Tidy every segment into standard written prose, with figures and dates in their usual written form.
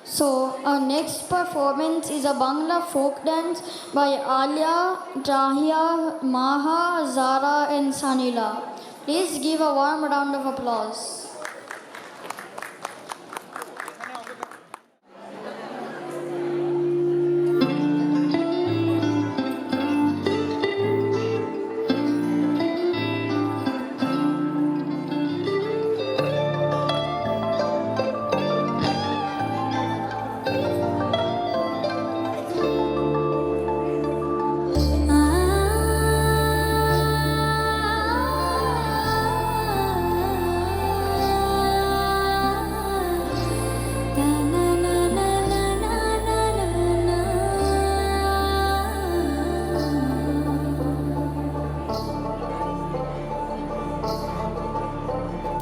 So, our next performance is a Bangla folk dance by Alia, Jahia, Maha, Zara, and Sanila. Please give a warm round of applause.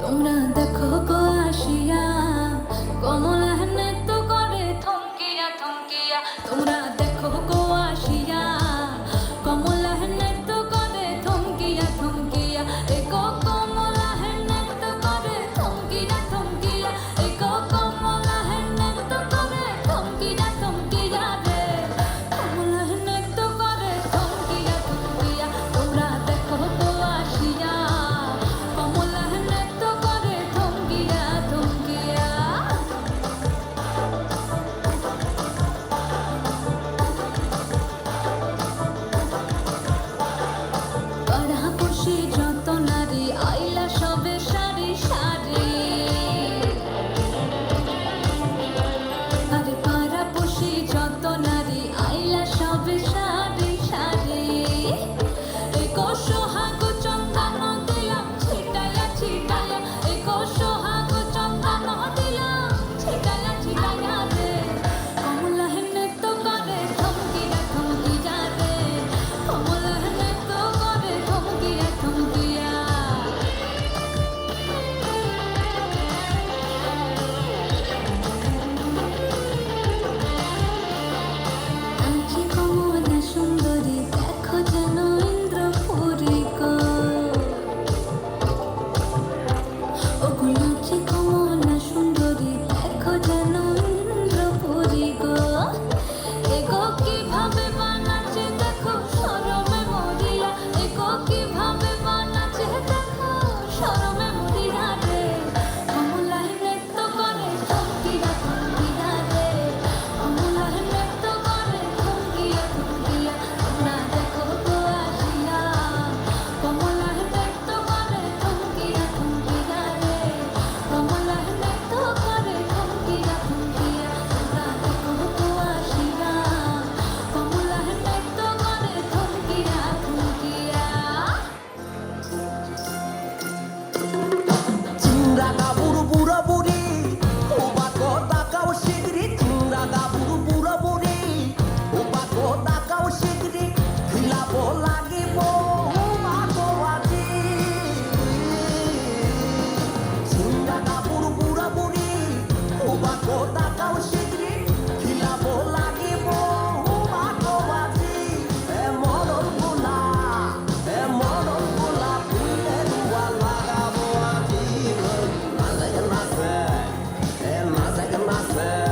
তোমরা দেখো গো আসিয়া কমলা নৃত্য করে থমকিয়া থমকিয়া তোমরা দেখো গো আসিয়া কমলা নৃত্য করে থমকিয়া থমকিয়া একো কমলা নৃত্য করে থমকিয়া থমকিয়া একো কমলা নৃত্য করে থমকিয়া থমকিয়া রে কমলা নৃত্য করে থমকিয়া থমকিয়া তোমরা দেখো গো আসিয়া কমলা নৃত্য করে থমকিয়া থমকিয়া পাড়াপড়শি যত নারী আইলা সবে সারি সারি আরে পাড়াপড়শি যত নারী আইলা সবে সারি সারি একো সোহাগ চন্দন দিলাম ছিটায়া ছিটায়া একো সোহাগ চন্দন দিলাম ছিটায়া ছিটায়া রে কমলা নৃত্য করে থমকিয়া থমকিয়া রে কমলা নৃত্য করে থমকিয়া থমকিয়া আছি কমলা সুন্দরী দেখো যেন ইন্দ্রপুরী গো ওগো নাচি কমলা সুন্দরী দেখো যেন ইন্দ্রপুরী গো এগো কিভাবে বানাচ্ছে দেখো শরমে মরিয়া এগো কিভাবে বানাচ্ছে দেখো শরমে মরিয়া রে কমলা নৃত্য করে থমকিয়া থমকিয়া রে কমলা নৃত্য করে থমকিয়া থমকিয়া তোমরা দেখো গো আসিয়া কমলা নৃত্য করে থমকিয়া থমকিয়া রে কমলা নৃত্য করে থমকিয়া থমকিয়া তোমরা দেখো গো আসিয়া কমলা নৃত্য করে থমকিয়া থমকিয়া চিংড়াগা বুড়ো বুড়ো বুড়ি ও বাকো তাকাও শিগরি চিংড়াগা বুড়ো বুড়ো বুড়ি ও বাকো তাকাও শিগরি খিলাব লাগিব বাকো আজি চিংড়াগা বুড়ো বুড়ো বুড়ি ও বাকো তাকাও শিগরি খিলাব লাগিব বাকো আজি এ মরণ গোলা ফুলে রুয়া লাগাবো আজি নাচে নাচে